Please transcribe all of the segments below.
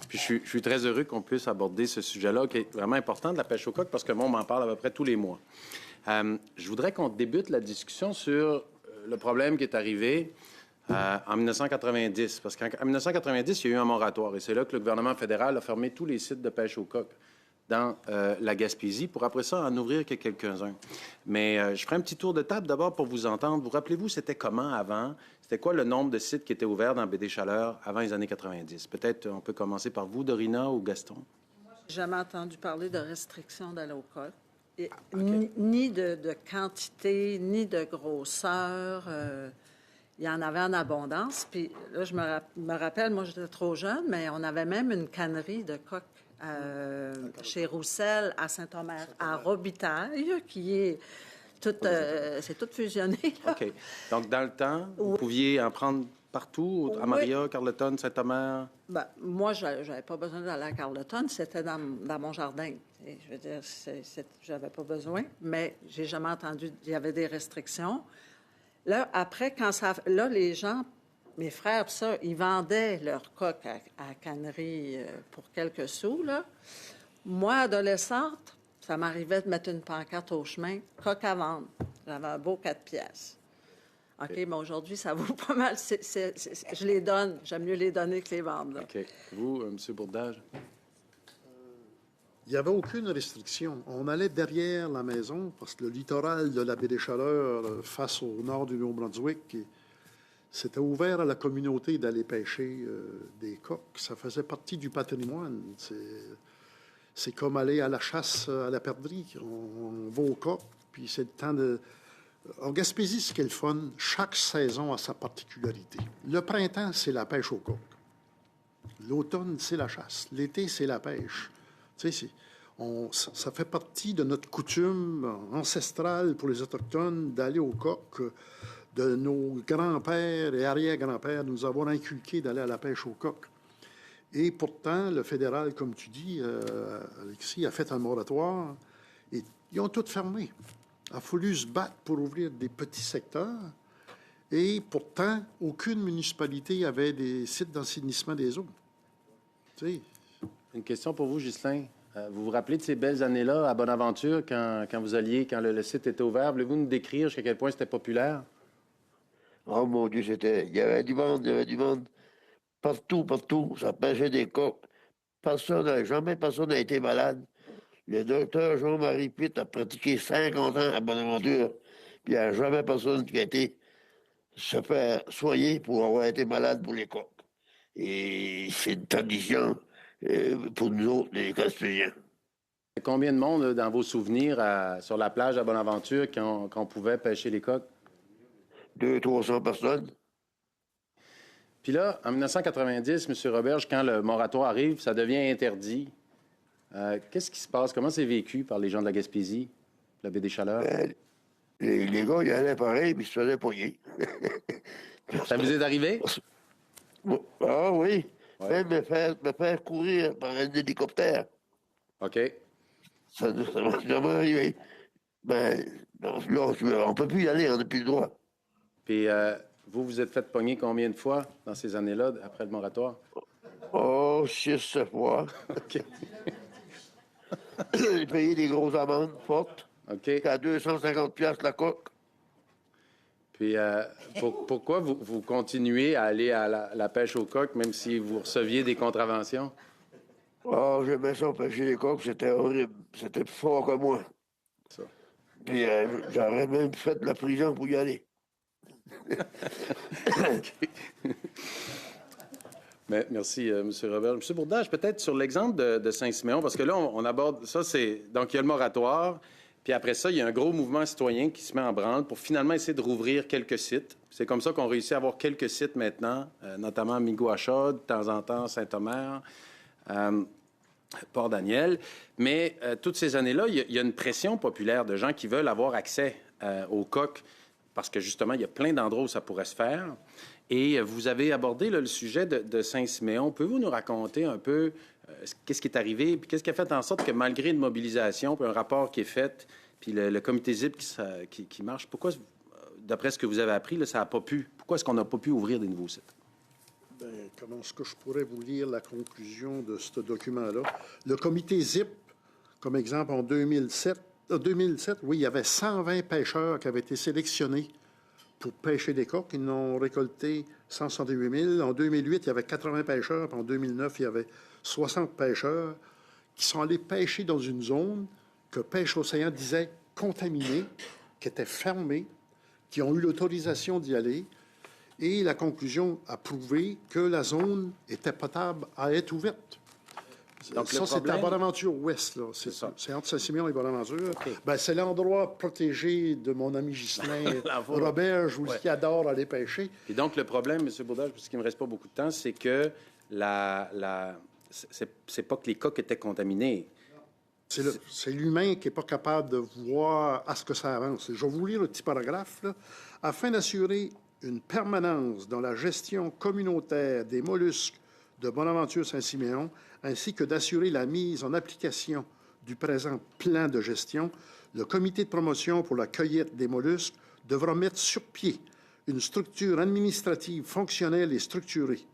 Puis je suis très heureux qu'on puisse aborder ce sujet-là, qui est vraiment important, de la pêche au coq, parce que moi, on m'en parle à peu près tous les mois. Je voudrais qu'on débute la discussion sur le problème qui est arrivé en 1990. Parce qu'en 1990, il y a eu un moratoire. Et c'est là que le gouvernement fédéral a fermé tous les sites de pêche au coq dans la Gaspésie, pour après ça en ouvrir que quelques-uns. Mais je ferai un petit tour de table d'abord pour vous entendre. Vous rappelez-vous, c'était comment avant? C'était quoi le nombre de sites qui étaient ouverts dans Baie des Chaleurs avant les années 90? Peut-être on peut commencer par vous, Dorina ou Gaston. Moi, j'ai jamais entendu parler de restrictions d'aller au coq. Et OK. ni de quantité, ni de grosseur. Il y en avait en abondance. Puis là, je me rappelle, moi, j'étais trop jeune, mais on avait même une cannerie de coq chez Roussel, à Saint-Omer, à Robitaille, qui est toute, c'est tout fusionné, là. OK. Donc, dans le temps, vous pouviez en prendre partout, à Maria, Carleton, Saint-Omer? Ben, moi, je n'avais pas besoin d'aller à Carleton, c'était dans mon jardin. Et je veux dire, j'avais pas besoin, mais j'ai jamais entendu, il y avait des restrictions. Là, après, là, les gens, mes frères, ça, ils vendaient leur coq à cannerie pour quelques sous, là. Moi, adolescente, ça m'arrivait de mettre une pancarte au chemin, coq à vendre. J'avais un beau 4 piastres. OK, mais aujourd'hui, ça vaut pas mal. Je les donne. J'aime mieux les donner que les vendre, là. OK. Vous, M. Bourdage? Il n'y avait aucune restriction. On allait derrière la maison parce que le littoral de la baie des Chaleurs, face au nord du Nouveau-Brunswick, c'était ouvert à la communauté d'aller pêcher des coqs. Ça faisait partie du patrimoine. C'est comme aller à la chasse à la perdrix. On va au coq, puis c'est le temps de... En Gaspésie, ce qui est le fun, chaque saison a sa particularité. Le printemps, c'est la pêche au coq. L'automne, c'est la chasse. L'été, c'est la pêche. Tu sais, ça fait partie de notre coutume ancestrale pour les Autochtones d'aller au coq, de nos grands-pères et arrière-grands-pères nous avoir inculqué d'aller à la pêche au coq. Et pourtant, le fédéral, comme tu dis, Alexis, a fait un moratoire et ils ont tout fermé. Il a fallu se battre pour ouvrir des petits secteurs. Et pourtant, aucune municipalité avait des sites d'assainissement des eaux. Tu sais. Une question pour vous, Ghislain. Vous vous rappelez de ces belles années-là à Bonaventure, quand vous alliez, quand le site était ouvert? Voulez-vous nous décrire jusqu'à quel point c'était populaire? Oh mon Dieu, il y avait du monde partout. Ça pêchait des coqs. Jamais personne n'a été malade. Le docteur Jean-Marie Pitt a pratiqué 50 ans à Bonaventure, puis il n'y a jamais personne qui a été se faire soigner pour avoir été malade pour les coqs. Et c'est une tradition pour nous autres, les Gaspésiens. Combien de monde, dans vos souvenirs, sur la plage à Bonaventure, quand on pouvait pêcher les coqs? 200-300 personnes. Puis là, en 1990, M. Roberge, quand le moratoire arrive, ça devient interdit. Qu'est-ce qui se passe? Comment c'est vécu par les gens de la Gaspésie, la baie des Chaleurs? Les gars, ils allaient pareil, puis ils se faisaient poigner. Ça vous est arrivé? Ah oui. Ouais. Même me faire courir par un hélicoptère. OK. Ça m'a jamais arrivé. Ben, là, on ne peut plus y aller, on n'a plus le droit. Puis vous êtes fait pogner combien de fois dans ces années-là, après le moratoire? Oh, 6 fois. OK. J'ai payé des grosses amendes fortes. OK. À 250 piastres la coque. Puis pourquoi vous continuez à aller à la pêche au coq, même si vous receviez des contraventions? Oh, j'aimais ça pêcher les coques, c'était horrible. C'était plus fort que moi. Ça. Puis j'aurais même fait de la prison pour y aller. Mais, merci, M. Robert. M. Bourdage, peut-être sur l'exemple de Saint-Siméon, parce que là, on aborde ça, donc il y a le moratoire, puis après ça, il y a un gros mouvement citoyen qui se met en branle pour finalement essayer de rouvrir quelques sites. C'est comme ça qu'on réussit à avoir quelques sites maintenant, notamment Miguachod, de temps en temps Saint-Omer, Port-Daniel. Mais toutes ces années-là, il y a une pression populaire de gens qui veulent avoir accès aux coqs, parce que justement, il y a plein d'endroits où ça pourrait se faire. Et vous avez abordé là, le sujet de Saint-Siméon. Pouvez-vous nous raconter un peu qu'est-ce qui est arrivé, puis qu'est-ce qui a fait en sorte que malgré une mobilisation, puis un rapport qui est fait, puis le comité ZIP qui marche, pourquoi, d'après ce que vous avez appris, là, ça n'a pas pu? Pourquoi est-ce qu'on n'a pas pu ouvrir des nouveaux sites? Bien, comment est-ce que je pourrais vous lire la conclusion de ce document-là? Le comité ZIP, comme exemple, en 2007, oui, il y avait 120 pêcheurs qui avaient été sélectionnés pour pêcher des coques. Ils n'ont récolté 168 000. En 2008, il y avait 80 pêcheurs. Puis en 2009, il y avait 60 pêcheurs qui sont allés pêcher dans une zone que Pêche Océan disait contaminée, qui était fermée, qui ont eu l'autorisation d'y aller. Et la conclusion a prouvé que la zone était potable à être ouverte. Donc, ça, c'est à Bonaventure Ouest. Là. C'est entre Saint-Siméon et Bonaventure. Okay. Ben, c'est l'endroit protégé de mon ami Ghislain Roberge, où il adore aller pêcher. Et donc, le problème, M. Baudage, parce qu'il ne me reste pas beaucoup de temps, c'est que c'est pas que les coques étaient contaminées. C'est l'humain qui n'est pas capable de voir à ce que ça avance. Je vais vous lire le petit paragraphe. Là. Afin d'assurer une permanence dans la gestion communautaire des mollusques de Bonaventure-Saint-Siméon, ainsi que d'assurer la mise en application du présent plan de gestion, le comité de promotion pour la cueillette des mollusques devra mettre sur pied une structure administrative fonctionnelle et structurée,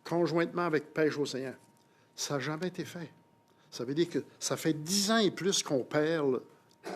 conjointement avec Pêche Océan. Ça n'a jamais été fait. Ça veut dire que ça fait 10 ans et plus qu'on perd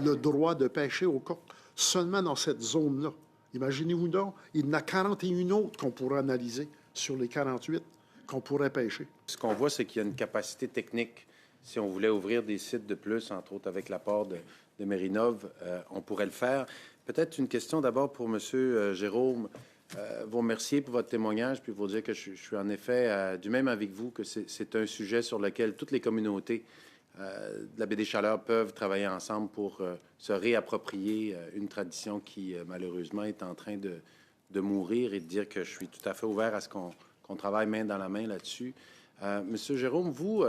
le droit de pêcher aux coques seulement dans cette zone-là. Imaginez-vous donc, il y en a 41 autres qu'on pourrait analyser sur les 48 qu'on pourrait pêcher. Ce qu'on voit, c'est qu'il y a une capacité technique. Si on voulait ouvrir des sites de plus, entre autres avec l'apport de Mérinov, on pourrait le faire. Peut-être une question d'abord pour M. Jérôme. Vous remercier pour votre témoignage, puis vous dire que je suis en effet du même avec vous, que c'est un sujet sur lequel toutes les communautés de la Baie des Chaleurs peuvent travailler ensemble pour se réapproprier une tradition qui, malheureusement, est en train de mourir, et de dire que je suis tout à fait ouvert à ce qu'on travaille main dans la main là-dessus. Monsieur Jérôme, vous,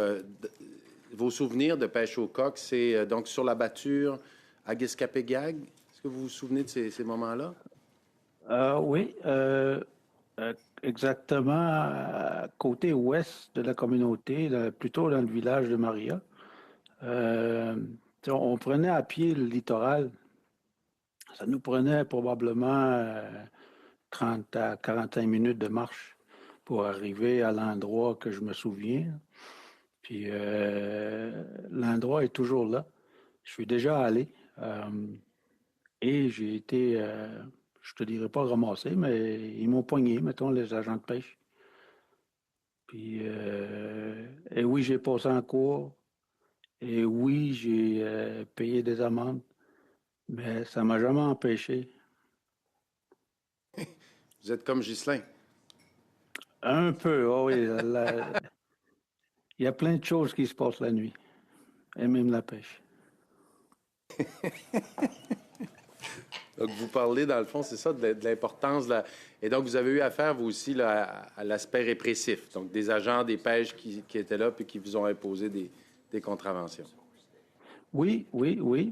vos souvenirs de pêche aux coques, c'est donc sur la batture à Guiscapégag. Est-ce que vous vous souvenez de ces moments-là? Oui, exactement côté ouest de la communauté, plutôt dans le village de Maria. On prenait à pied le littoral. Ça nous prenait probablement 30 à 45 minutes de marche pour arriver à l'endroit que je me souviens. Puis l'endroit est toujours là. Je suis déjà allé et j'ai été, je te dirais pas ramassé, mais ils m'ont poigné, mettons, les agents de pêche. Puis, et oui, j'ai passé en cours. Et oui, j'ai payé des amendes, mais ça m'a jamais empêché. Vous êtes comme Ghislain. Un peu, oh oui. Il y a plein de choses qui se passent la nuit, et même la pêche. Donc, vous parlez, dans le fond, c'est ça, de l'importance. Et donc, vous avez eu affaire, vous aussi, là, à l'aspect répressif. Donc, des agents des pêches qui étaient là puis qui vous ont imposé des contraventions. Oui,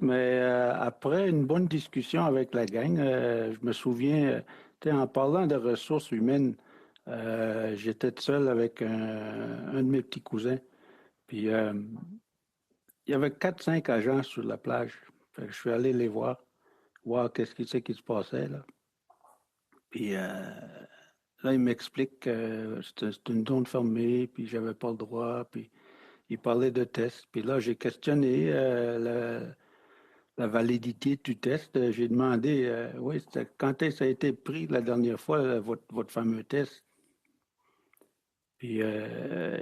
mais après une bonne discussion avec la gang, je me souviens, en parlant de ressources humaines, j'étais seul avec un de mes petits cousins. Puis, il y avait 4-5 agents sur la plage. Fait que je suis allé les voir qu'est-ce qui se passait, là. Puis, là, ils m'expliquent que c'est une zone fermée, puis j'avais pas le droit, puis il parlait de tests. Puis là, j'ai questionné la validité du test. J'ai demandé, quand est-ce que ça a été pris la dernière fois, votre fameux test? Puis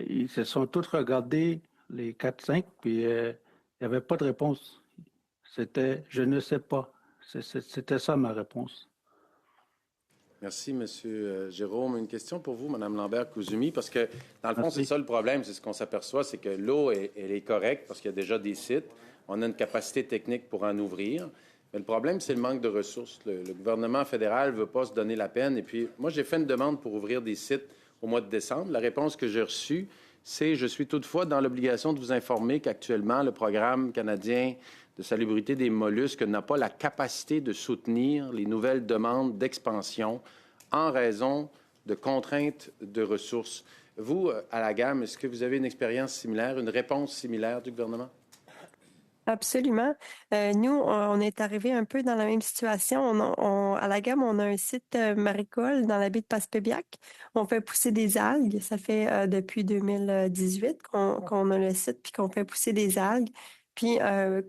ils se sont tous regardés, les 4-5, puis il n'y avait pas de réponse. C'était « je ne sais pas ». C'était ça ma réponse. Merci, M. Jérôme. Une question pour vous, Mme Lambert-Kouzumi, parce que, dans le fond, Merci. c'est ça le problème. C'est ce qu'on s'aperçoit, c'est que l'eau, elle est correcte parce qu'il y a déjà des sites. On a une capacité technique pour en ouvrir. Mais le problème, c'est le manque de ressources. Le gouvernement fédéral ne veut pas se donner la peine. Et puis, moi, j'ai fait une demande pour ouvrir des sites au mois de décembre. La réponse que j'ai reçue, c'est « Je suis toutefois dans l'obligation de vous informer qu'actuellement, le programme canadien de salubrité des mollusques n'a pas la capacité de soutenir les nouvelles demandes d'expansion en raison de contraintes de ressources. » Vous, à la gamme, est-ce que vous avez une expérience similaire, une réponse similaire du gouvernement? Absolument. Nous, on est arrivé un peu dans la même situation. À la gamme, on a un site maricole dans la baie de Passepébiac. On fait pousser des algues. Ça fait depuis 2018 qu'on a le site puis qu'on fait pousser des algues. Puis,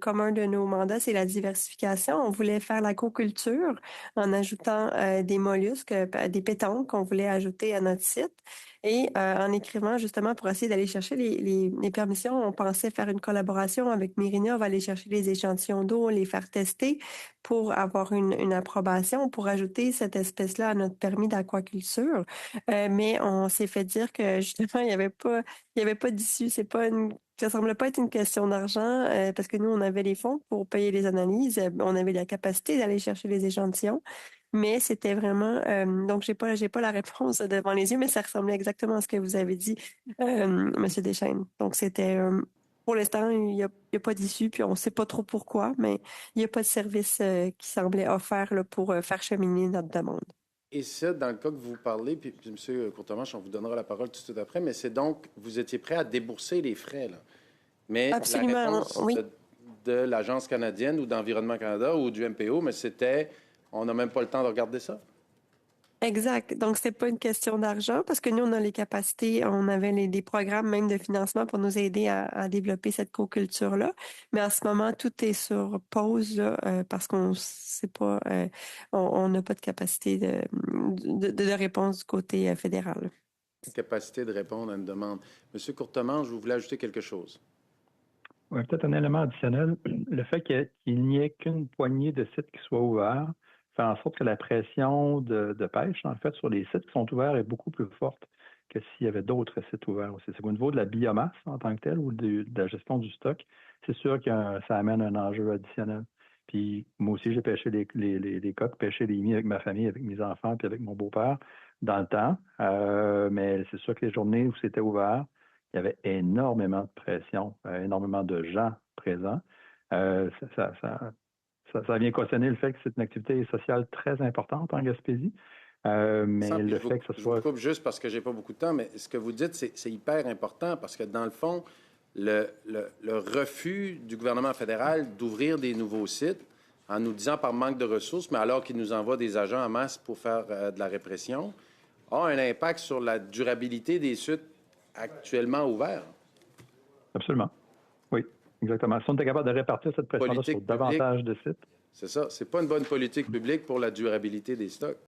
comme un de nos mandats, c'est la diversification. On voulait faire l'aquaculture en ajoutant des mollusques, des pétanques qu'on voulait ajouter à notre site. Et en écrivant justement pour essayer d'aller chercher les permissions, on pensait faire une collaboration avec Mérina. On va aller chercher les échantillons d'eau, les faire tester pour avoir une approbation, pour ajouter cette espèce-là à notre permis d'aquaculture. Mais on s'est fait dire que justement, il y avait pas d'issue. Ça semble pas être une question d'argent parce que nous, on avait les fonds pour payer les analyses. On avait la capacité d'aller chercher les échantillons. Mais c'était vraiment donc j'ai pas la réponse devant les yeux, mais ça ressemblait exactement à ce que vous avez dit, Monsieur Deschaines. Donc c'était pour l'instant, il y a pas d'issue, puis on sait pas trop pourquoi, mais il y a pas de service qui semblait offert là, pour faire cheminer notre demande. Et ça, dans le cas que vous parlez, puis M. Courtemanche, on vous donnera la parole tout de suite après, mais c'est donc, vous étiez prêt à débourser les frais, là. Mais Absolument, la réponse oui. de l'Agence canadienne ou d'Environnement Canada ou du MPO, mais c'était, on n'a même pas le temps de regarder ça. Exact. Donc, c'est pas une question d'argent parce que nous, on a les capacités, on avait des programmes même de financement pour nous aider à développer cette co-culture-là. Mais en ce moment, tout est sur pause là, parce qu'on sait pas, on n'a pas de capacité de réponse du côté fédéral. Capacité de répondre à une demande. Monsieur Courtemanche, vous voulez ajouter quelque chose? Oui, peut-être un élément additionnel. Le fait qu'il n'y ait qu'une poignée de sites qui soient ouverts fait en sorte que la pression de pêche, en fait, sur les sites qui sont ouverts est beaucoup plus forte que s'il y avait d'autres sites ouverts aussi. C'est au niveau de la biomasse en tant que telle ou de la gestion du stock, c'est sûr que ça amène un enjeu additionnel. Puis moi aussi, j'ai pêché les coques, pêché les mis avec ma famille, avec mes enfants, puis avec mon beau-père dans le temps. Mais c'est sûr que les journées où c'était ouvert, il y avait énormément de pression, énormément de gens présents. Ça vient cautionner le fait que c'est une activité sociale très importante en Gaspésie. Mais le fait que ce soit... Je vous coupe juste parce que j'ai pas beaucoup de temps, mais ce que vous dites, c'est hyper important parce que dans le fond, le refus du gouvernement fédéral d'ouvrir des nouveaux sites en nous disant par manque de ressources, mais alors qu'il nous envoie des agents en masse pour faire de la répression, a un impact sur la durabilité des sites actuellement ouverts. Absolument. Oui, exactement. Si on était capable de répartir cette pression-là sur davantage de sites. C'est ça. C'est pas une bonne politique publique pour la durabilité des stocks.